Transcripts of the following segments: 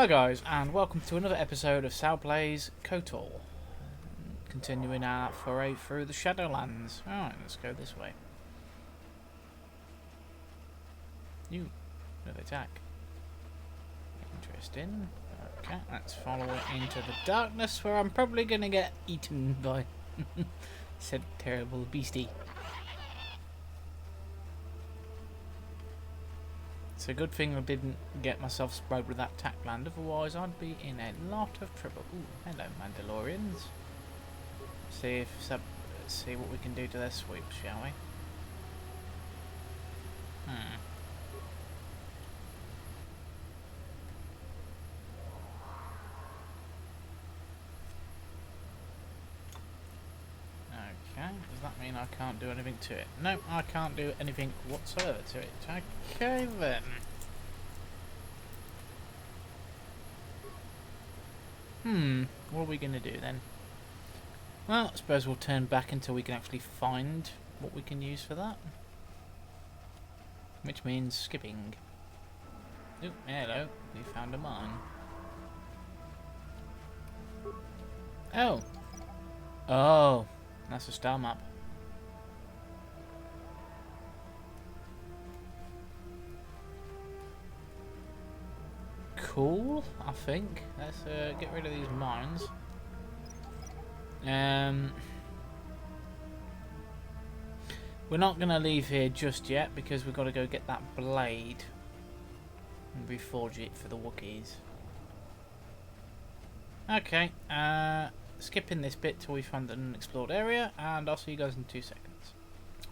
Hi guys, and welcome to another episode of Sal Plays Kotor. Continuing our foray through the Shadowlands. Alright, let's go this way. You, another attack. Interesting. Okay, let's follow it into the darkness where I'm probably going to get eaten by said terrible beastie. It's a good thing I didn't get myself sprayed with that tack land, otherwise I'd be in a lot of trouble. Ooh, hello Mandalorians. Let's see what we can do to their sweeps, shall we? Okay, does that mean I can't do anything to it? No, I can't do anything whatsoever to it. Okay then. What are we going to do then? Well, I suppose we'll turn back until we can actually find what we can use for that. Which means skipping. Oh, hello, we found a mine. Oh! Oh! That's a star map. Cool, I think. Let's get rid of these mines. We're not going to leave here just yet because we've got to go get that blade and reforge it for the Wookiees. Okay, skipping this bit till we find an unexplored area, and I'll see you guys in 2 seconds.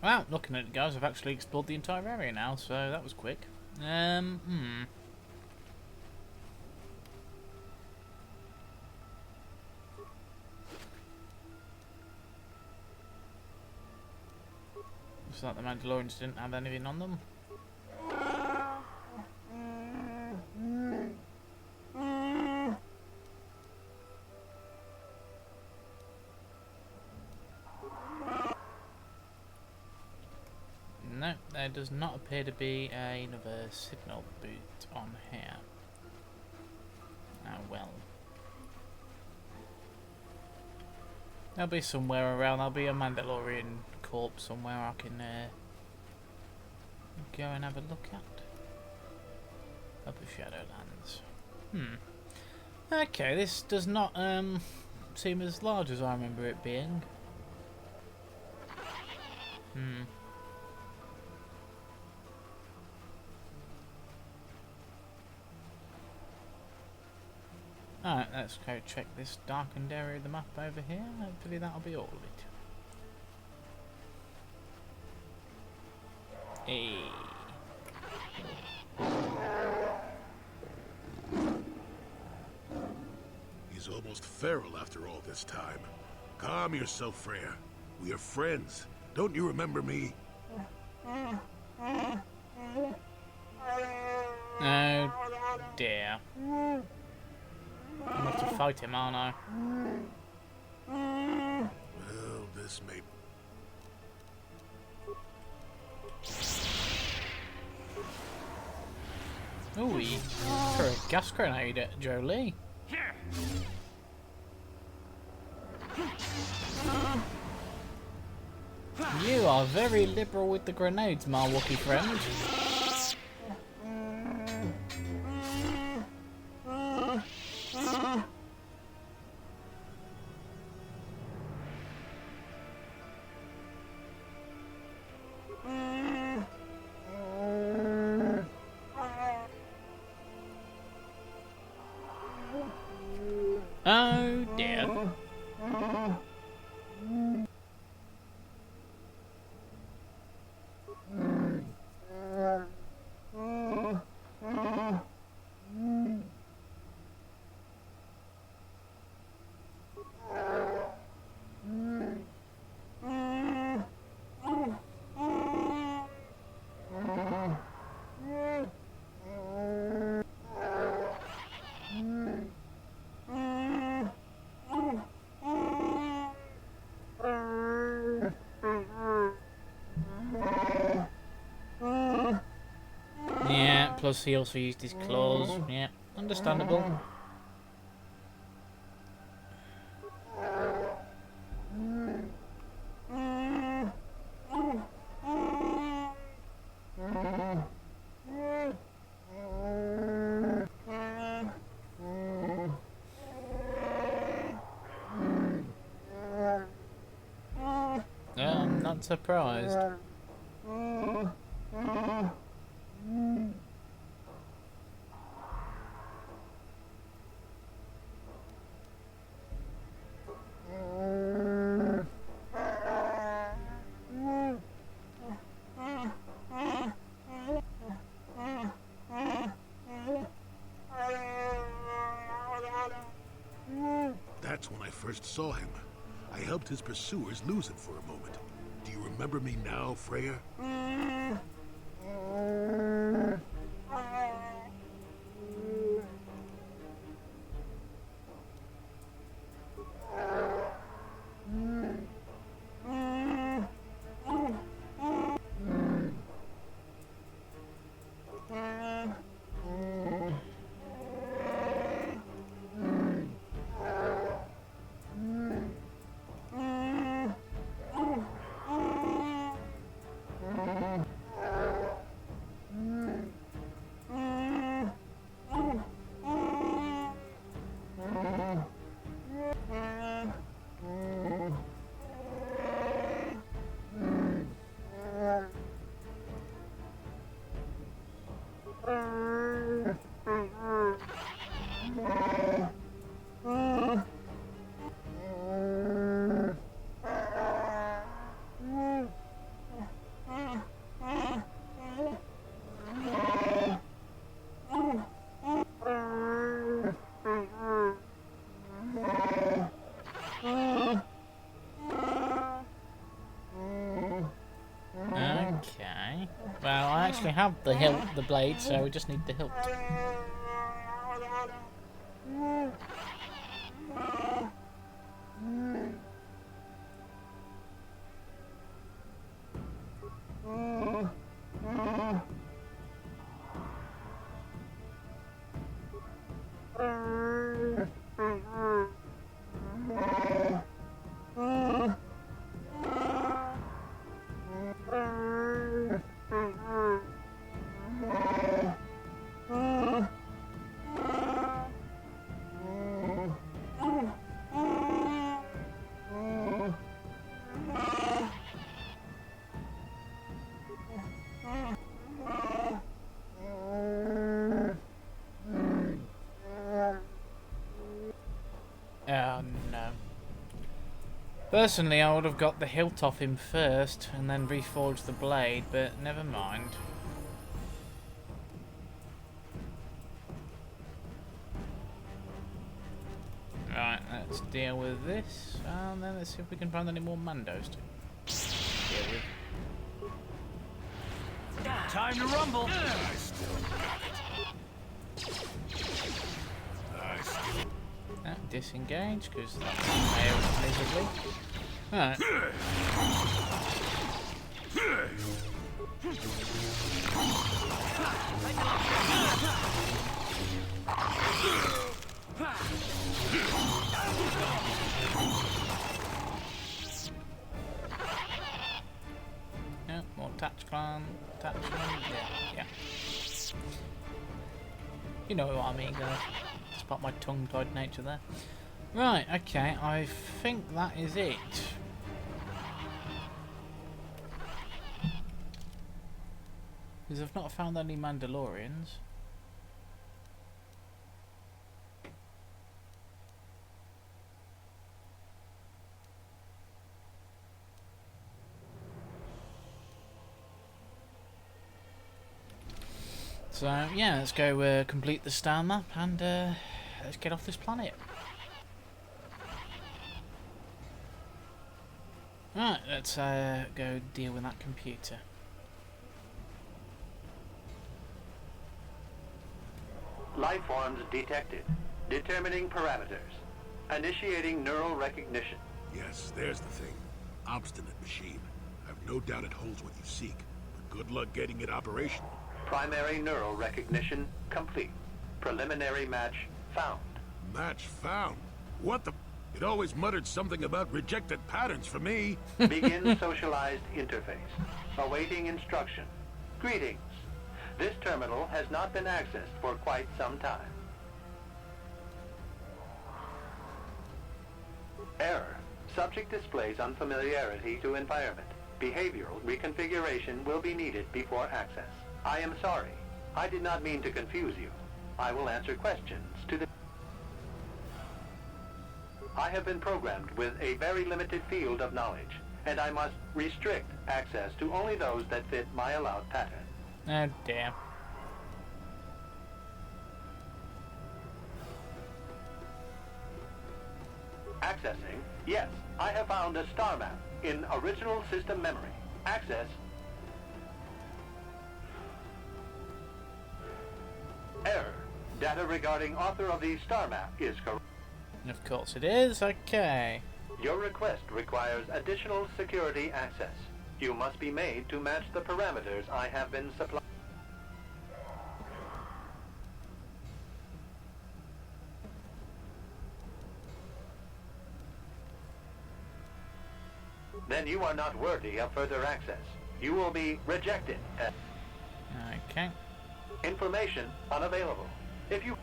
Well, looking at it guys, I've actually explored the entire area now, so that was quick. Looks like the Mandalorians didn't have anything on them. No, there does not appear to be another signal boot on here. Oh well. There'll be somewhere around, there'll be a Mandalorian corpse somewhere I can go and have a look at. Up the Shadowlands. Okay, this does not seem as large as I remember it being. Alright, let's go check this darkened area of the map over here. Hopefully that'll be all of it. Hey. He's almost feral after all this time. Calm yourself, Freya. We are friends. Don't you remember me? Oh dear. I'm have to fight him, aren't I? Well, this may... Ooh, he threw a gas grenade at Jolie. You are very liberal with the grenades, my Wookie friend. Oh dear. Plus he also used his claws. Yeah, Understandable. I'm not surprised. That's when I first saw him. I helped his pursuers lose it for a moment. Do you remember me now, Freya? Okay. Well, I actually have the hilt, the blade, so we just need the hilt. Oh no. Personally, I would have got the hilt off him first and then reforged the blade, but never mind. Right, let's deal with this, and then let's see if we can find any more Mandos to deal with. Time to rumble. Disengage, because that failed miserably. Alright. Yeah, more attachment. Yeah. You know what I mean, guys. Despite my tongue-tied nature there. Right, okay, I think that is it. Because I've not found any Mandalorians. So, yeah, let's go complete the star map and let's get off this planet. Right, let's go deal with that computer. Life forms detected. Determining parameters. Initiating neural recognition. Yes, there's the thing. Obstinate machine. I've no doubt it holds what you seek, but good luck getting it operational. Primary neural recognition complete. Preliminary match found. Match found? What the... It always muttered something about rejected patterns for me. Begin socialized interface. Awaiting instruction. Greetings. This terminal has not been accessed for quite some time. Error. Subject displays unfamiliarity to environment. Behavioral reconfiguration will be needed before access. I am sorry. I did not mean to confuse you. I will answer questions to the... I have been programmed with a very limited field of knowledge, and I must restrict access to only those that fit my allowed pattern. Oh, damn. Accessing. Yes, I have found a star map in original system memory. Access. Error. Data regarding author of the star map is correct. Of course it is. Okay. Your request requires additional security access. You must be made to match the parameters I have been supplied. Then you are not worthy of further access. You will be rejected. Okay. Information unavailable. If you...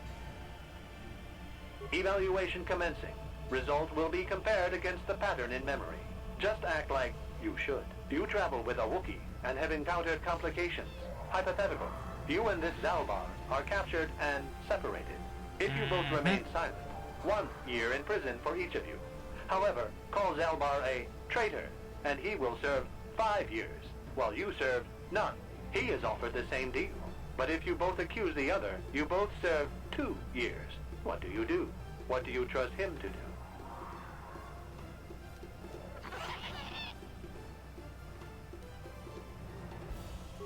Evaluation commencing. Result will be compared against the pattern in memory. Just act like you should. You travel with a Wookie and have encountered complications. Hypothetical. You and this Zalbar are captured and separated. If you both remain silent, 1 year in prison for each of you. However, call Zalbar a traitor, and he will serve 5 years, while you serve none. He is offered the same deal. But if you both accuse the other, you both serve 2 years. What do you do? What do you trust him to do?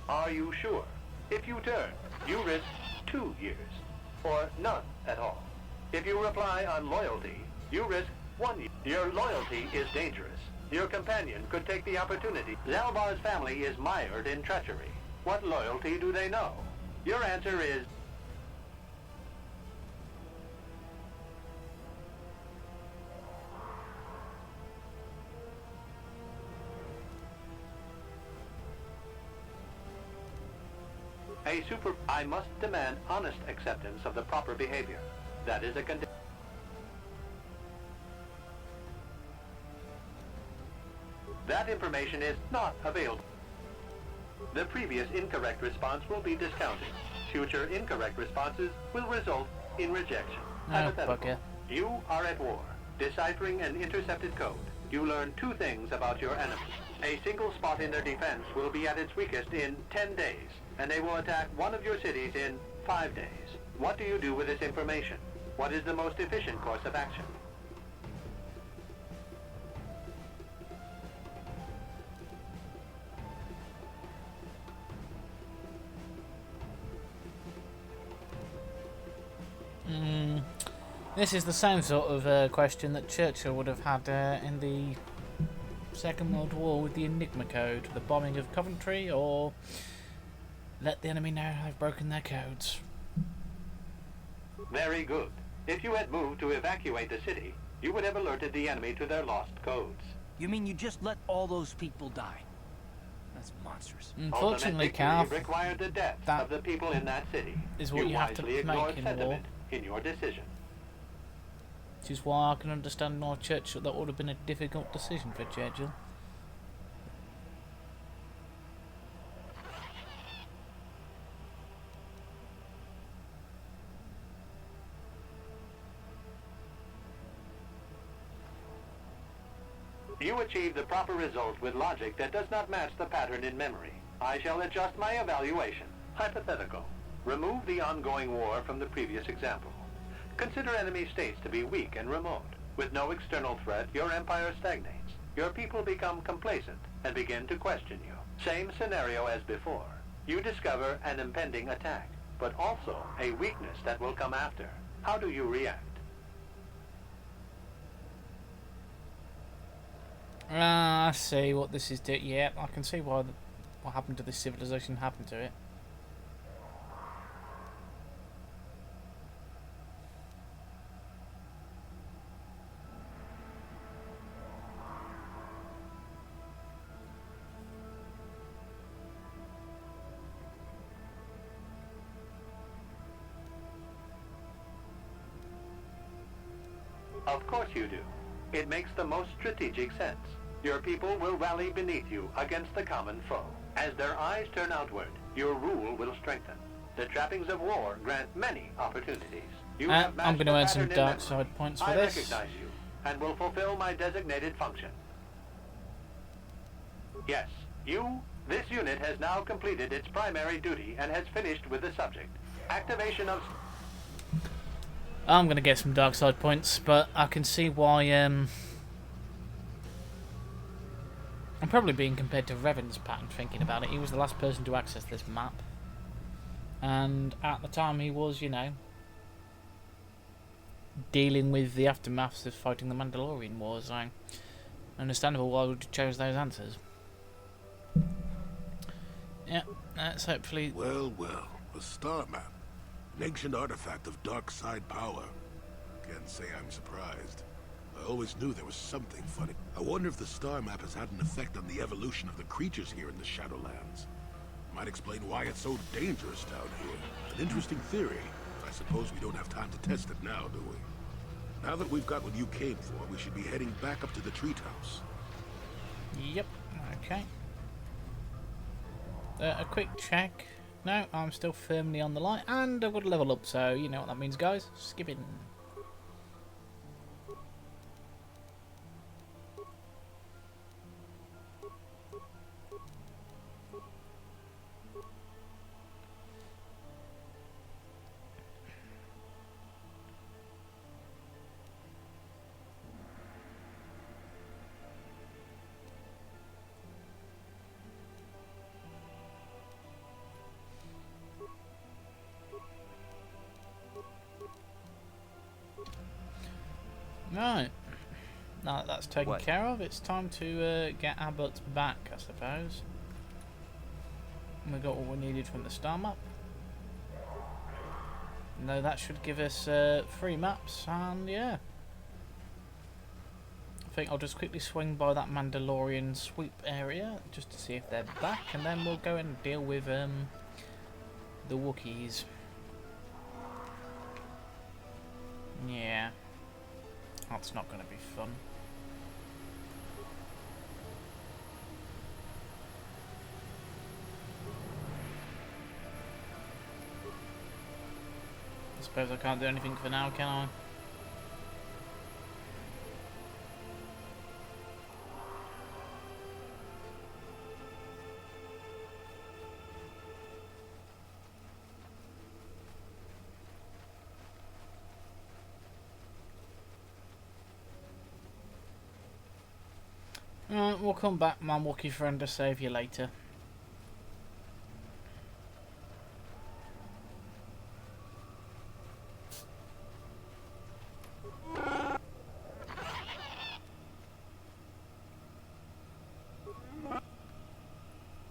Are you sure? If you turn, you risk 2 years, or none at all. If you reply on loyalty, you risk 1 year. Your loyalty is dangerous. Your companion could take the opportunity. Zalbar's family is mired in treachery. What loyalty do they know? Your answer is... I must demand honest acceptance of the proper behavior. That is a condition. That information is not available. The previous incorrect response will be discounted. Future incorrect responses will result in rejection. Hypothetical. Bugger. You are at war, deciphering an intercepted code. You learn 2 things about your enemy. A single spot in their defense will be at its weakest in 10 days, and they will attack one of your cities in 5 days. What do you do with this information? What is the most efficient course of action? This is the same sort of question that Churchill would have had in the Second World War with the Enigma code, the bombing of Coventry, or let the enemy know I've broken their codes. Very good. If you had moved to evacuate the city, you would have alerted the enemy to their lost codes. You mean you just let all those people die? That's monstrous. Unfortunately, Ultimate Calf, victory required the death that of the people in that city. is what you have to wisely make ignored in war. sentiment in your decision. Which is why I can understand why Churchill, that would have been a difficult decision for Churchill. You achieve the proper result with logic that does not match the pattern in memory. I shall adjust my evaluation. Hypothetical. Remove the ongoing war from the previous example. Consider enemy states to be weak and remote. With no external threat, your empire stagnates. Your people become complacent and begin to question you. Same scenario as before. You discover an impending attack, but also a weakness that will come after. How do you react? I see what this is doing. Yeah, I can see why what happened to this civilization happened to it. Of course you do. It makes the most strategic sense. Your people will rally beneath you against the common foe. As their eyes turn outward, your rule will strengthen. The trappings of war grant many opportunities. You have I'm going to mastered earn some pattern in dark memory. side points for I this. recognize you and will fulfill my designated function. Yes, this unit has now completed its primary duty and has finished with the subject. Activation of... I'm going to get some dark side points, but I can see why I'm probably being compared to Revan's pattern, thinking about it. He was the last person to access this map. And at the time he was, you know, dealing with the aftermaths of fighting the Mandalorian Wars. So understandable why I would have chose those answers. Yeah, that's hopefully... Well, well, a star map. An ancient artifact of dark side power. Can't say I'm surprised. I always knew there was something funny. I wonder if the star map has had an effect on the evolution of the creatures here in the Shadowlands. Might explain why it's so dangerous down here. An interesting theory. I suppose we don't have time to test it now, do we? Now that we've got what you came for, we should be heading back up to the treehouse. Yep, okay. A quick check. No, I'm still firmly on the line, and I've got to level up, so you know what that means, guys. Skipping. Right. Now that that's taken care of, it's time to get our butts back, I suppose. And we got what we needed from the star map. No, that should give us 3 maps, and yeah. I think I'll just quickly swing by that Mandalorian sweep area just to see if they're back, and then we'll go and deal with the Wookiees. Yeah. That's not going to be fun. I suppose I can't do anything for now, can I? Alright, we'll come back, my Wookie friend, to save you later.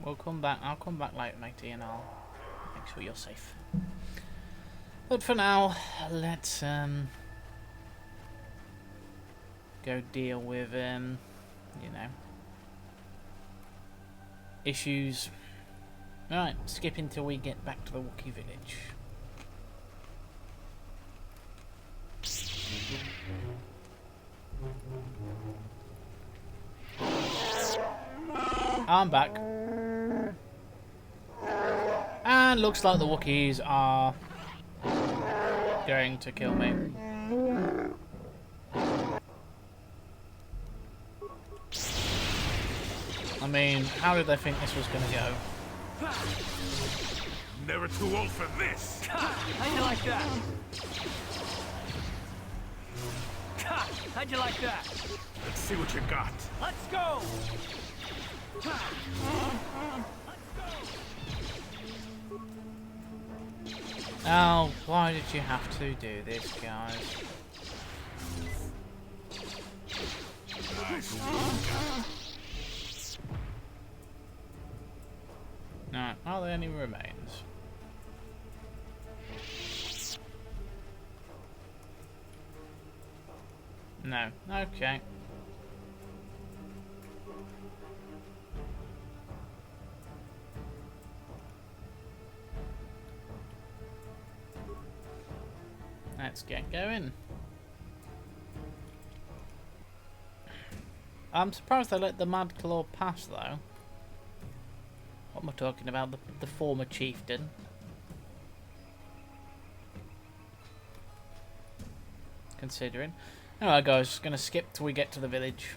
We'll come back, I'll come back later, matey, and I'll make sure you're safe. But for now, let's go deal with you know, issues. Right, skip until we get back to the Wookiee village. I'm back. And looks like the Wookiees are going to kill me. I mean, how did they think this was going to go? Never too old for this! How'd you like that? How'd you like that? Let's see what you got. Let's go! Oh, why did you have to do this, guys? Nice. No, are there any remains? No. Okay. Let's get going. I'm surprised they let the Mad Claw pass, though. What am I talking about? The former chieftain. Considering. Alright guys, gonna skip till we get to the village.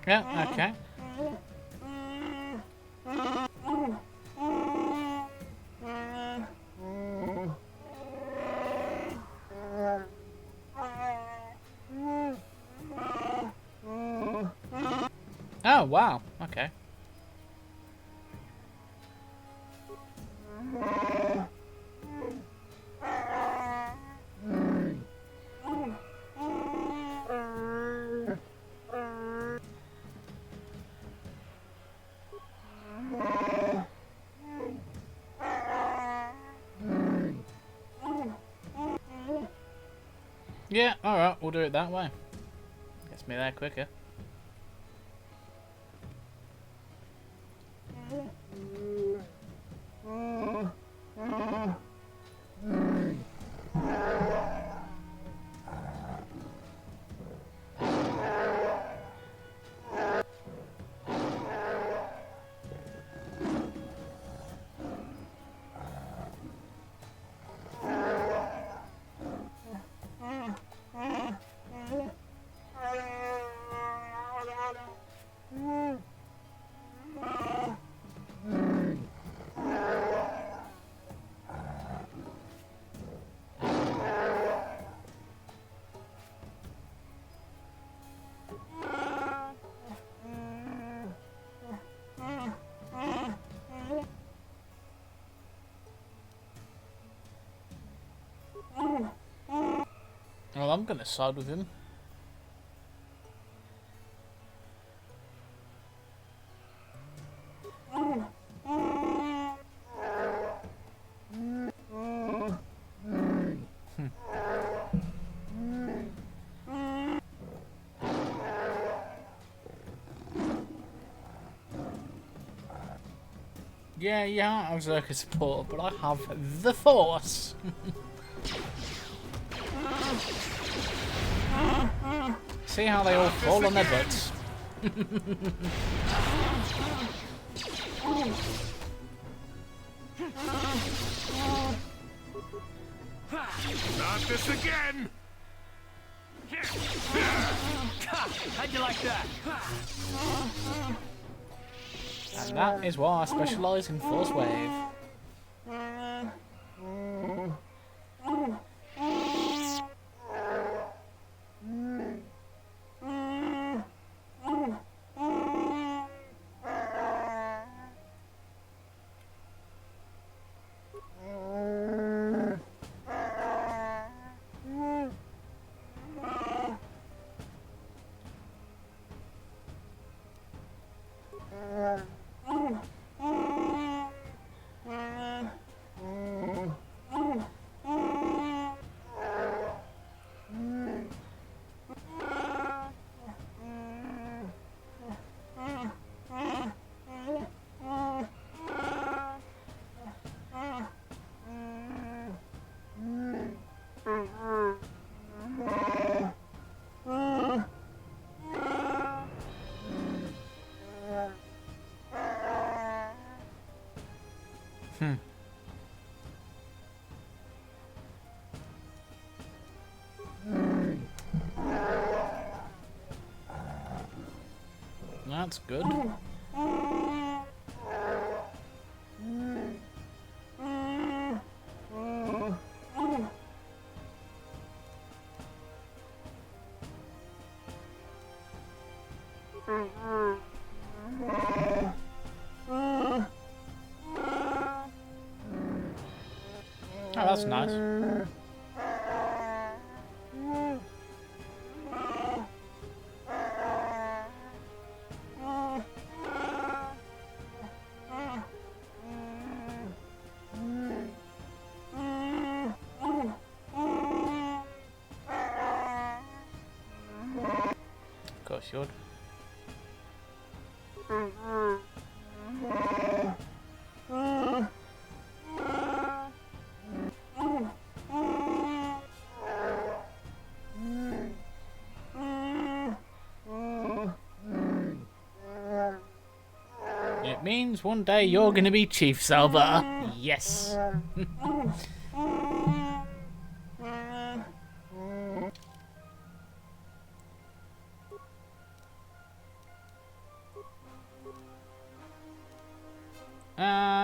Yeah, okay. Oh, wow. Okay. Yeah, alright, we'll do it that way. Gets me there quicker. Well, I'm gonna side with him. Yeah, yeah, I'm Zerka supporter, but I have the Force. See how they all fall on their butts. Not this again! How'd you like that? And that is why I specialise in Force Wave. That's good. Oh, that's nice. Of course you would. means one day you're going to be Chief Selber. Yes.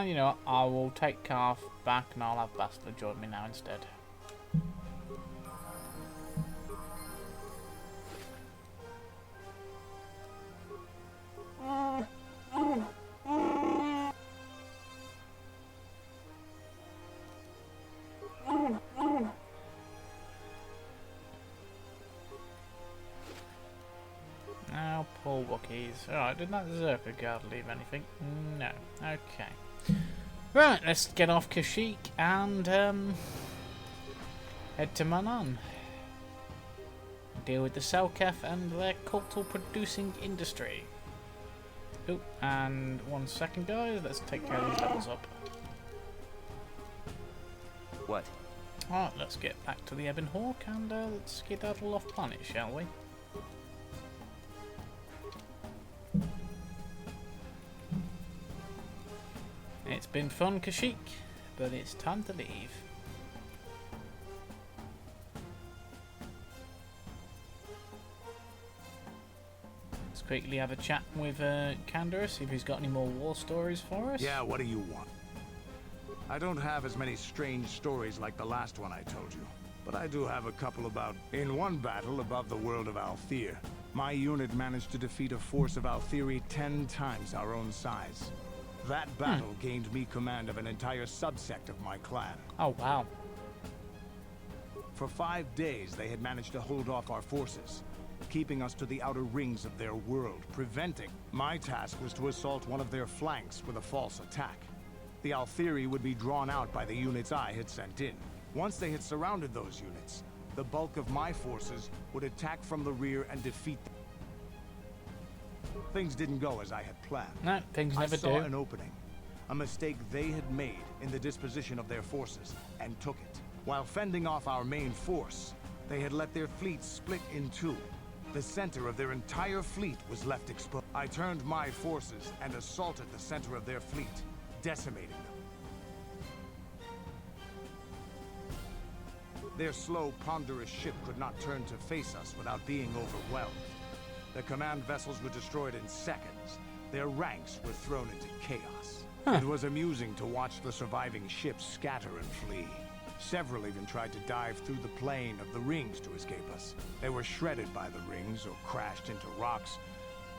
You know what? I will take Carth back and I'll have Bastard join me now instead. Now, poor Wookiees. Alright, did that Zerka guard leave anything? No. Okay. Right, let's get off Kashyyyk and head to Manan. Deal with the Selketh and their cultural producing industry. Oh, and 1 second, guys. Let's take care of these levels up. What? Alright, let's get back to the Ebon Hawk and let's skedaddle off planet, shall we? It's been fun, Kashyyyk, but it's time to leave. Let's quickly have a chat with Kandor, see if he's got any more war stories for us. Yeah, what do you want? I don't have as many strange stories like the last one I told you, but I do have a couple about... In one battle above the world of Althir, my unit managed to defeat a force of Althiri 10 times our own size. That battle gained me command of an entire subsect of my clan. Oh, wow. For 5 days, they had managed to hold off our forces, keeping us to the outer rings of their world, preventing. My task was to assault one of their flanks with a false attack. The Althiri would be drawn out by the units I had sent in. Once they had surrounded those units, the bulk of my forces would attack from the rear and defeat them. Things didn't go as I had planned. No, things never do. I saw an opening, a mistake they had made in the disposition of their forces, and took it. While fending off our main force, they had let their fleet split in two. The center of their entire fleet was left exposed. I turned my forces and assaulted the center of their fleet, decimating them. Their slow, ponderous ship could not turn to face us without being overwhelmed. The command vessels were destroyed in seconds. Their ranks were thrown into chaos. It was amusing to watch the surviving ships scatter and flee. Several even tried to dive through the plane of the rings to escape us. They were shredded by the rings, or crashed into rocks,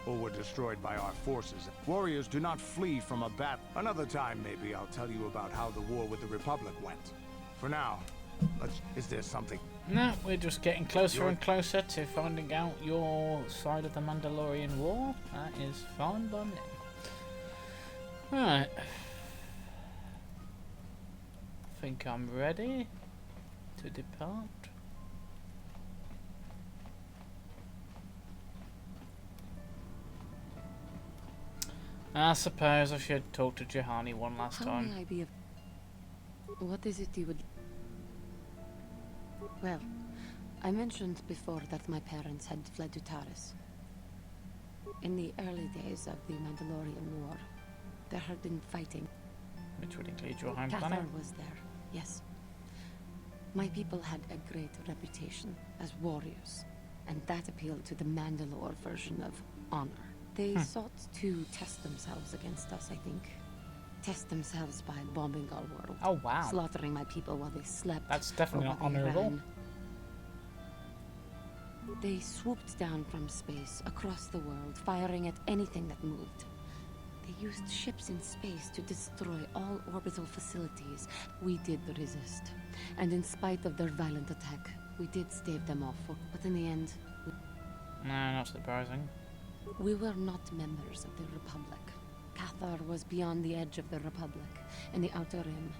or were destroyed by our forces. Warriors do not flee from a battle. Another time, maybe, I'll tell you about how the war with the Republic went. For now, is there something? No, we're just getting closer and closer to finding out your side of the Mandalorian war. That is fine by me. Right. I think I'm ready to depart. I suppose I should talk to Juhani one last time. How may I be of... What is it you would... Well, I mentioned before that my parents had fled to Taris. In the early days of the Mandalorian War, there had been fighting. Which would include your home Kotor planet? was there, yes. My people had a great reputation as warriors, and that appealed to the Mandalore version of honor. They sought to test themselves against us, I think. Test themselves by bombing our world. Oh, wow. Slaughtering my people while they slept. That's definitely or not while they honorable. ran. They swooped down from space, across the world, firing at anything that moved. They used ships in space to destroy all orbital facilities. We did resist. And in spite of their violent attack, we did stave them off. But in the end... No, not surprising. We were not members of the Republic. Kotor was beyond the edge of the Republic, in the Outer Rim.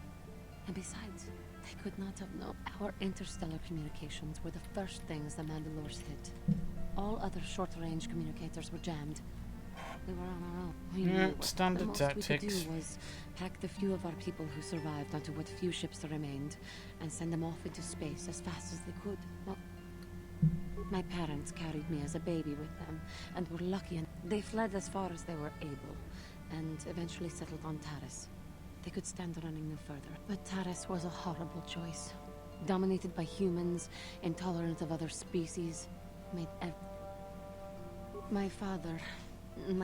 And besides, they could not have known. Our interstellar communications were the first things the Mandalores hit. All other short-range communicators were jammed. We were on our own. We knew what standard the most tactics. we could do was pack the few of our people who survived onto what few ships there remained, and send them off into space as fast as they could. Well, my parents carried me as a baby with them, and were lucky, and they fled as far as they were able. and eventually settled on Taris. They could stand running no further. But Taris was a horrible choice. Dominated by humans, intolerant of other species, My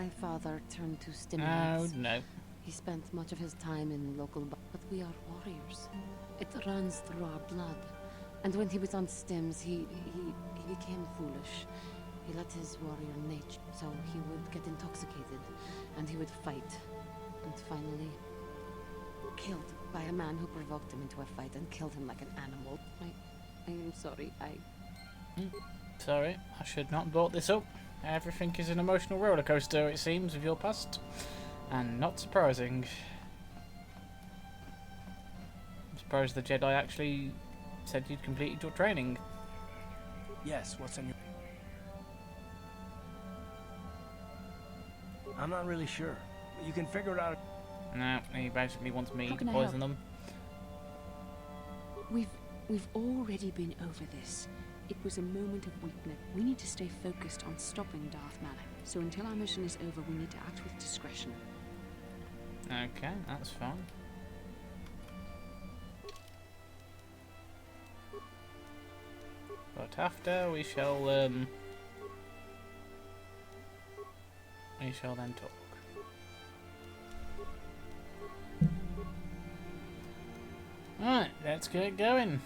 father turned to stimulants. Oh, no. He spent much of his time in local but we are warriors. It runs through our blood. And when he was on stims, he became foolish. He let his warrior nature, so he would get intoxicated, and he would fight, and finally killed by a man who provoked him into a fight and killed him like an animal. I am sorry, Sorry, I should not have brought this up. Everything is an emotional roller coaster, it seems, with your past. And not surprising. I'm surprised the Jedi actually said you'd completed your training. Yes, what's on your... I'm not really sure. You can figure it out. No, he basically wants me How to can I poison help? them. We've already been over this. It was a moment of weakness. We need to stay focused on stopping Darth Malak. So until our mission is over, we need to act with discretion. Okay, that's fine. But after we shall then talk. Alright, let's get going.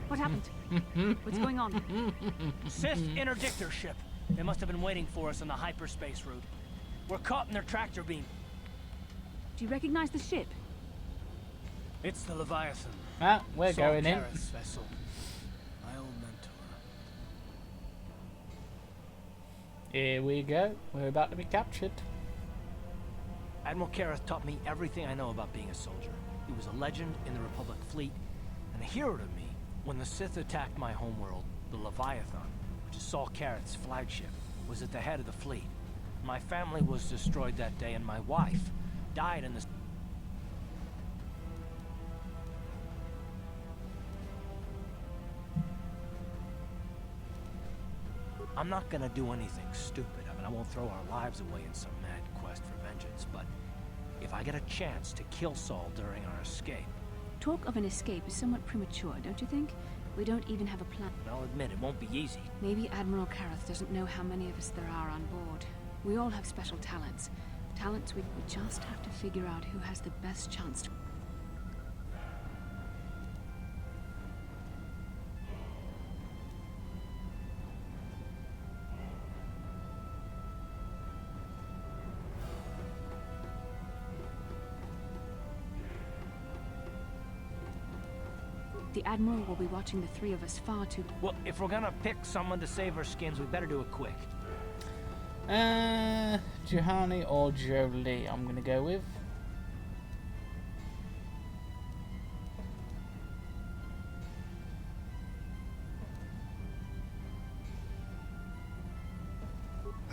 What happened? What's going on? Sith interdictor ship. They must have been waiting for us on the hyperspace route. We're caught in their tractor beam. Do you recognize the ship? It's the Leviathan. Ah, we're Saul going in. Karath's vessel. My old mentor. Here we go. We're about to be captured. Admiral Karath taught me everything I know about being a soldier. He was a legend in the Republic fleet, and a hero to me when the Sith attacked my homeworld. The Leviathan, which is Saul Karath's flagship, was at the head of the fleet. My family was destroyed that day, and my wife died in the... I'm not gonna do anything stupid. I mean, I won't throw our lives away in some mad quest for vengeance, but if I get a chance to kill Saul during our escape... Talk of an escape is somewhat premature, don't you think? We don't even have a plan. I'll admit, it won't be easy. Maybe Admiral Karath doesn't know how many of us there are on board. We all have special talents. Talents we just have to figure out who has the best chance to... The Admiral will be watching the three of us far too... Well, if we're gonna pick someone to save our skins, we better do it quick. Juhani or Jolie, I'm gonna go with.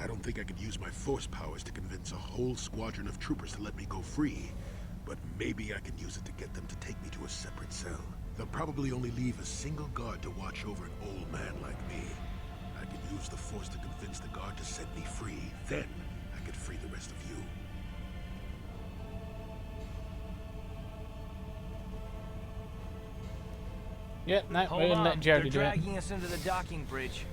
I don't think I could use my force powers to convince a whole squadron of troopers to let me go free, but maybe I can use it to get them to take me to a separate cell. They'll probably only leave a single guard to watch over an old man like me. I can use the force to convince the guard to set me free. Then I could free the rest of you. Yep, no, Hold we're gonna on, let Jody they're do it. dragging us into the docking bridge.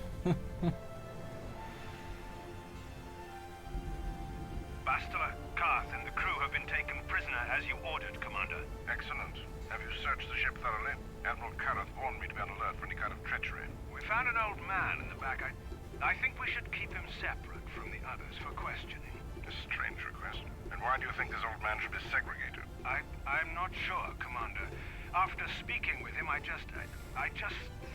Bastila, Karth, and the crew have been taken prisoner as you ordered, Commander. Excellent. Have you searched the ship thoroughly? Admiral Karath warned me to be on alert for any kind of treachery. We found an old man in the back. I think we should keep him separate from the others for questioning. A strange request. And why do you think this old man should be segregated? I'm not sure, Commander. After speaking with him, I just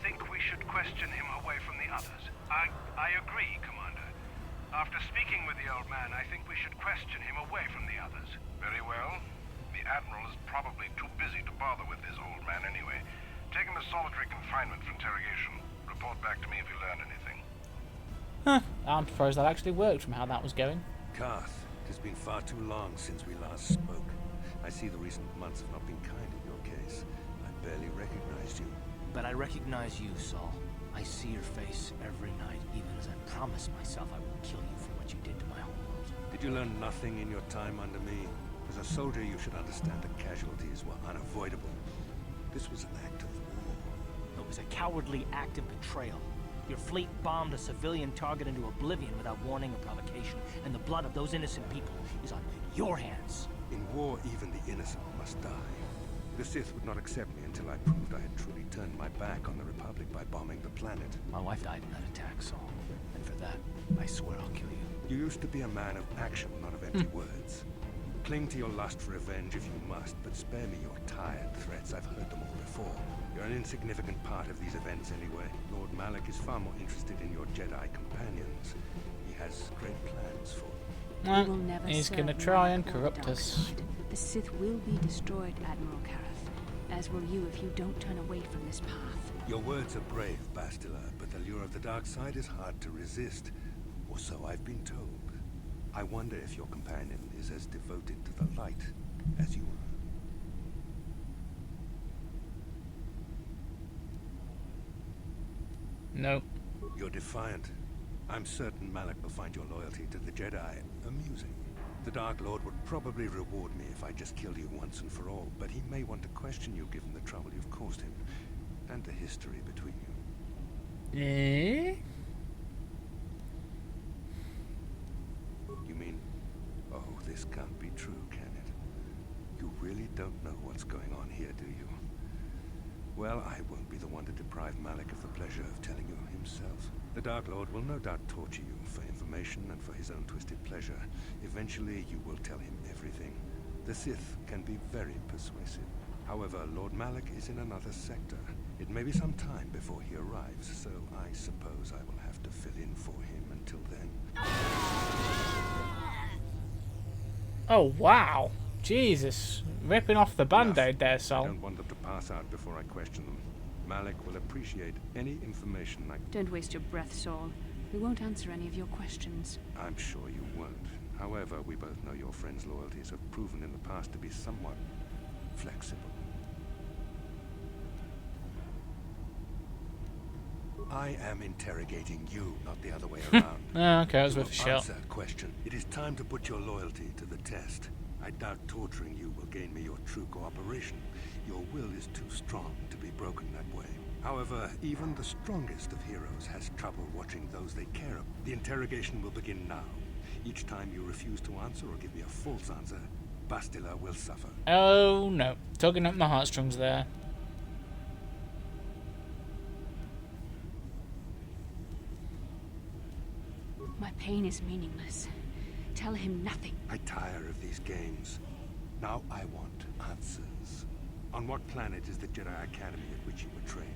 think we should question him away from the others. I agree, Commander. After speaking with the old man, I think we should question him away from the others. Very well. The Admiral is probably too busy to bother with this old man anyway. Take him to solitary confinement for interrogation. Report back to me if you learn anything. I'm surprised that actually worked from how that was going. Karth, it has been far too long since we last spoke. I see the recent months have not been kind in your case. I barely recognized you. But I recognize you, Saul. I see your face every night, even as I promise myself I will kill you for what you did to my homeworld. Did you learn nothing in your time under me? As a soldier, you should understand that casualties were unavoidable. This was an act of war. It was a cowardly act of betrayal. Your fleet bombed a civilian target into oblivion without warning or provocation, and the blood of those innocent people is on your hands. In war, even the innocent must die. The Sith would not accept me until I proved I had truly turned my back on the Republic by bombing the planet. My wife died in that attack, Saul. And for that, I swear I'll kill you. You used to be a man of action, not of empty words. Cling to your lust for revenge if you must, but spare me your tired threats. I've heard them all before. You're an insignificant part of these events anyway. Lord Malak is far more interested in your Jedi companions. He has great plans for them. We will never He's serve gonna try Malak and or the corrupt dark us. side. The Sith will be destroyed, Admiral Kareth, as will you if you don't turn away from this path. Your words are brave, Bastila, but the lure of the dark side is hard to resist. Or so I've been told. I wonder if your companion is as devoted to the light as you are. No. You're defiant. I'm certain Malak will find your loyalty to the Jedi amusing. The Dark Lord would probably reward me if I just killed you once and for all, but he may want to question you given the trouble you've caused him, and the history between you. Eh? You mean, oh, this can't be true, can it? You really don't know what's going on here, do you? Well, I won't be the one to deprive Malak of the pleasure of telling you himself. The Dark Lord will no doubt torture you for information and for his own twisted pleasure. Eventually, you will tell him everything. The Sith can be very persuasive. However, Lord Malak is in another sector. It may be some time before he arrives, so I suppose I will have to fill in for him until then. Oh, wow. Jesus. Ripping off the band-aid there, I Sol. don't want them to pass out before I question them. Malak will appreciate any information I... Don't waste your breath, Saul. We won't answer any of your questions. I'm sure you won't. However, we both know your friend's loyalties have proven in the past to be somewhat flexible. I am interrogating you, not the other way around. Oh, okay, that was To worth a shot. answer a question, it is time to put your loyalty to the test. I doubt torturing you will gain me your true cooperation. Your will is too strong to be broken that way. However, even the strongest of heroes has trouble watching those they care about. The interrogation will begin now. Each time you refuse to answer or give me a false answer, Bastila will suffer. Oh, no. Tugging up my heartstrings there. My pain is meaningless. Tell him nothing. I tire of these games. Now I want answers. On what planet is the Jedi Academy at which you were trained?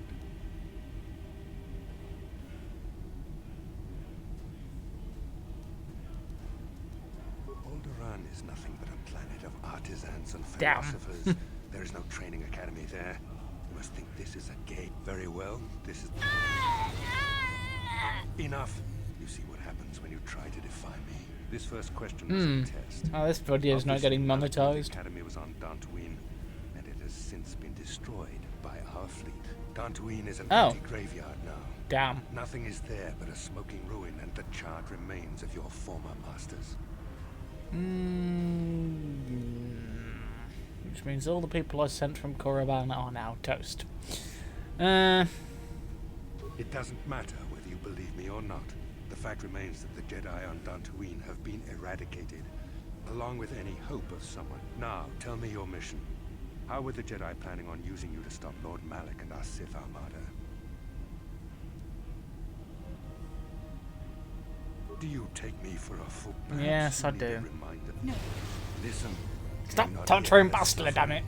Alderaan is nothing but a planet of artisans and Damn. philosophers. There is no training academy there. You must think this is a game. Very well, this is... Enough! You see what happens when you try to defy me. This first question was a test. Oh, this video is not Obviously, getting Malak monetized. Academy was on Dantooine, and it has since been destroyed by our fleet. Dantooine is an empty graveyard now. Damn. Nothing is there but a smoking ruin and the charred remains of your former masters. Which means all the people I sent from Korriban are now toast. It doesn't matter whether you believe me or not. The fact remains that the Jedi on Dantooine have been eradicated, along with any hope of someone. Now, tell me your mission. How were the Jedi planning on using you to stop Lord Malak and our Sith Armada? Do you take me for a fool? Yes, I Perhaps you need do. a reminder. No. Listen. Stop do not torturing hear Bastila, this damn it.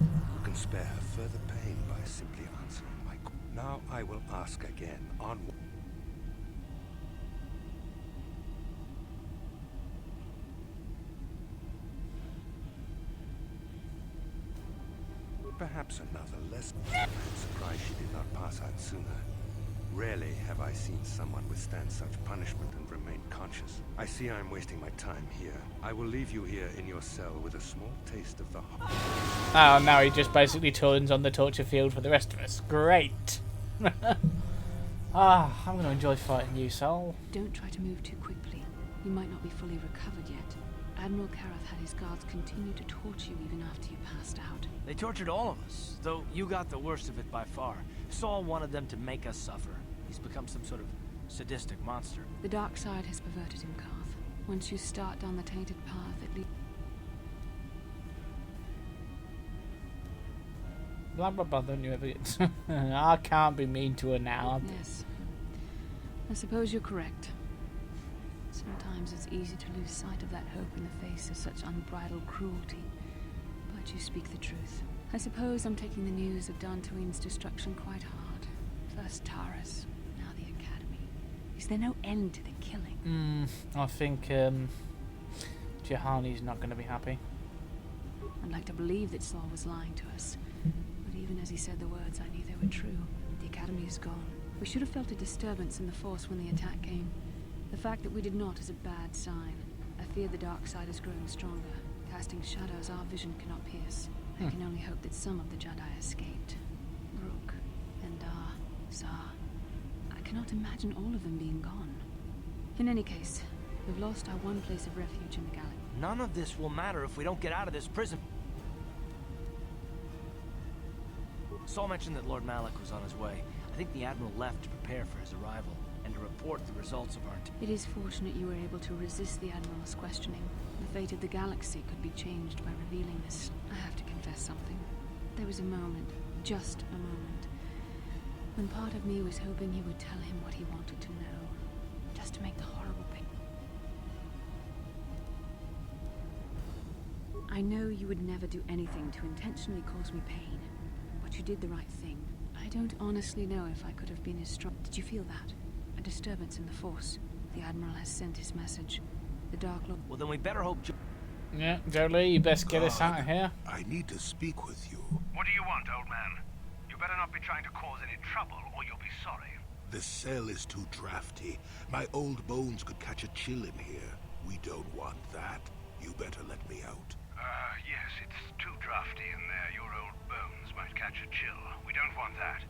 You can spare her further pain by simply answering my call. Now I will ask again on... Perhaps another lesson. I'm surprised she did not pass out sooner. Rarely have I seen someone withstand such punishment and remain conscious. I see I'm wasting my time here. I will leave you here in your cell with a small taste of the... Oh, now he just basically turns on the torture field for the rest of us. Great. Ah, I'm going to enjoy fighting you, Sol. Don't try to move too quickly. You might not be fully recovered yet. Admiral Kareth had his guards continue to torture you even after you passed out. They tortured all of us, though you got the worst of it by far. Saul wanted them to make us suffer. He's become some sort of sadistic monster. The dark side has perverted him, Karth. Once you start down the tainted path, it leads... Blah blah blah, don't you ever get... I can't be mean to her now. Yes. I suppose you're correct. Sometimes it's easy to lose sight of that hope in the face of such unbridled cruelty. But you speak the truth. I suppose I'm taking the news of Dantooine's destruction quite hard. First Taras, now the Academy. Is there no end to the killing? I think Jahani's not going to be happy. I'd like to believe that Saul was lying to us. But even as he said the words, I knew they were true. The Academy is gone. We should have felt a disturbance in the Force when the attack came. The fact that we did not is a bad sign. I fear the dark side is growing stronger, casting shadows our vision cannot pierce. I can only hope that some of the Jedi escaped. Rook, Endar, Zar. I cannot imagine all of them being gone. In any case, we've lost our one place of refuge in the galaxy. None of this will matter if we don't get out of this prison. Saul mentioned that Lord Malak was on his way. I think the Admiral left to prepare for his arrival and to report the results of our It is fortunate you were able to resist the Admiral's questioning. The fate of the galaxy could be changed by revealing this. I have to confess something. There was a moment, just a moment, when part of me was hoping you would tell him what he wanted to know, just to make the horrible pain. I know you would never do anything to intentionally cause me pain, but you did the right thing. I don't honestly know if I could have been as strong. Did you feel that? A disturbance in the Force. The Admiral has sent his message. The Dark Lord... Well, then we better hope... Yeah, Jolie, you best get us out of here. I need to speak with you. What do you want, old man? You better not be trying to cause any trouble, or you'll be sorry. This cell is too drafty. My old bones could catch a chill in here. We don't want that. You better let me out. Yes, it's too drafty in there. Your old bones might catch a chill. We don't want that.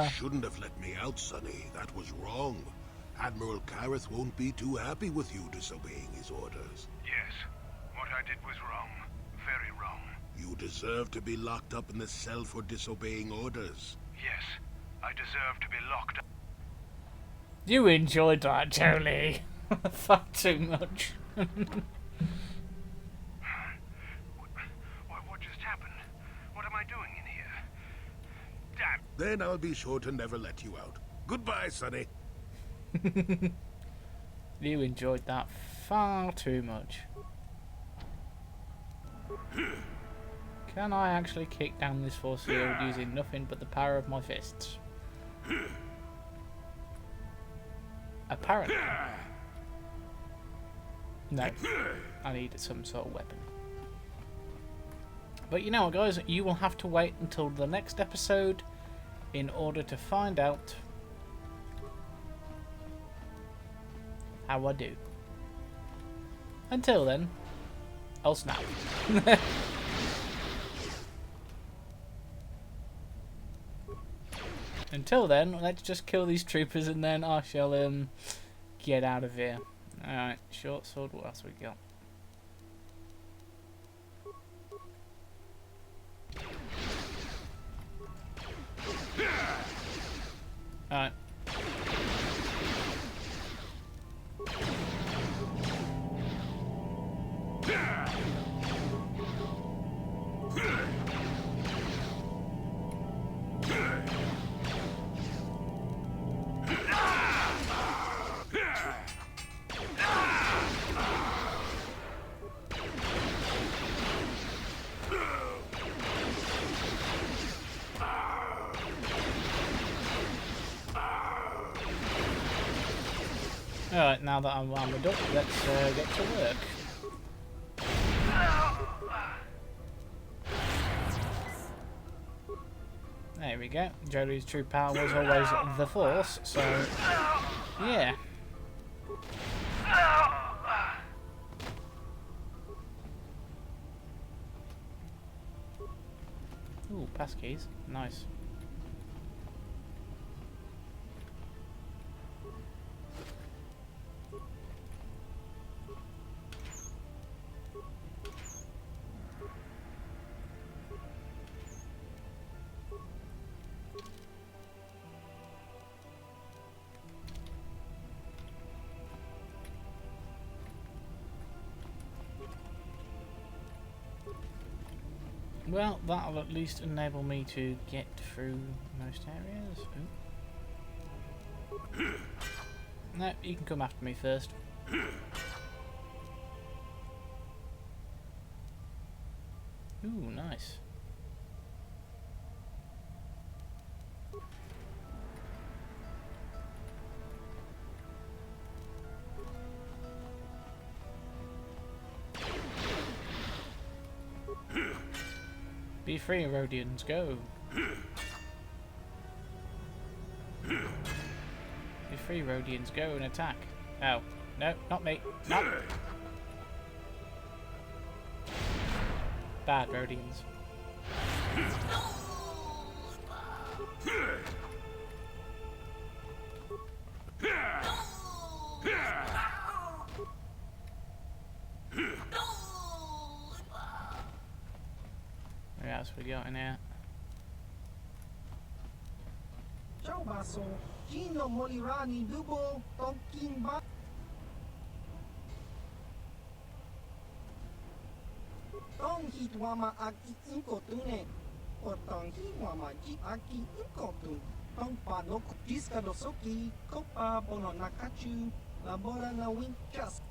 You shouldn't have let me out, Sonny. That was wrong. Admiral Kareth won't be too happy with you disobeying his orders. Yes, what I did was wrong. Very wrong. You deserve to be locked up in the cell for disobeying orders. Yes, I deserve to be locked up. You enjoyed that, Jolie. Far too much. What just happened? What am I doing in here? Damn. Then I'll be sure to never let you out. Goodbye, Sonny. You enjoyed that far too much. Can I actually kick down this force field using nothing but the power of my fists? Apparently. No. I need some sort of weapon. But you know what, guys? You will have to wait until the next episode in order to find out how I do. Until then, I'll snap. Until then, let's just kill these troopers and then I shall get out of here. Alright, short sword, what else we got? Alright. Alright, now that I'm armored up, let's get to work. There we go. Jodie's true power was always the Force, so yeah. Ooh, passkeys. Nice. Well, that'll at least enable me to get through most areas. Ooh. No, you can come after me first. Ooh, nice. Be free, Rhodians, go! Be free, Rhodians, go and attack! Oh, no, not me, no! Bad Rhodians. What else we got in here? Ciao basso, Gino Molirani Dubo, Tonkin Ba. Tong Hitwama Aki Inkotune, or Tong Hiwama Ji Aki Inkotun, Tong Panok Jiska Dosoki, Kopa Bono Nakachu, Labora na Winchas.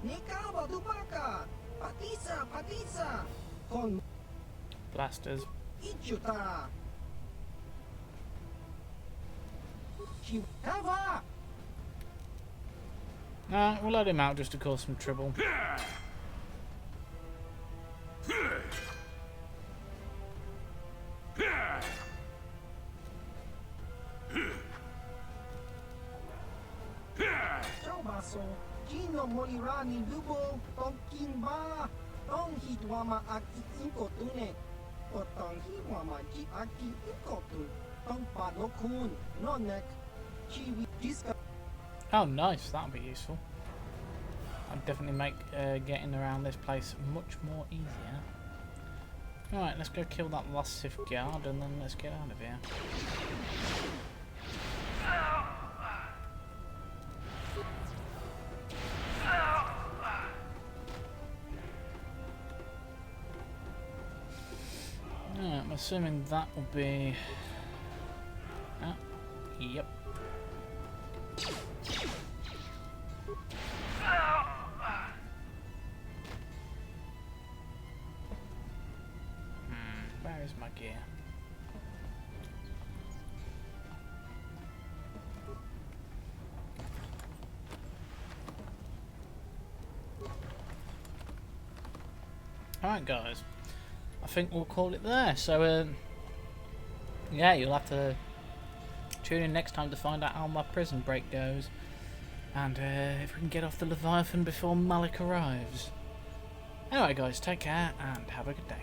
Nikawa Dubaka, Patisa, Patisa, Kon Blasters. Ichuta. Chihuahua. Nah, we'll let him out just to cause some trouble. Basso, Gino Molirani Dubo, Tonkin Ba, Tong Hitwama Aki Inkotune, or Tong Hiwama Ji Aki Inkotun, Tong Panokun, Nonek, Chiwi Jiska. Oh, nice. That'll be useful. That'll definitely make getting around this place much more easier. Alright, let's go kill that last Sith guard and then let's get out of here. Alright, I'm assuming that will be... Ah, yep. Where is my gear? Alright guys, I think we'll call it there. So yeah, you'll have to tune in next time to find out how my prison break goes. And if we can get off the Leviathan before Malik arrives. Anyway guys, take care and have a good day.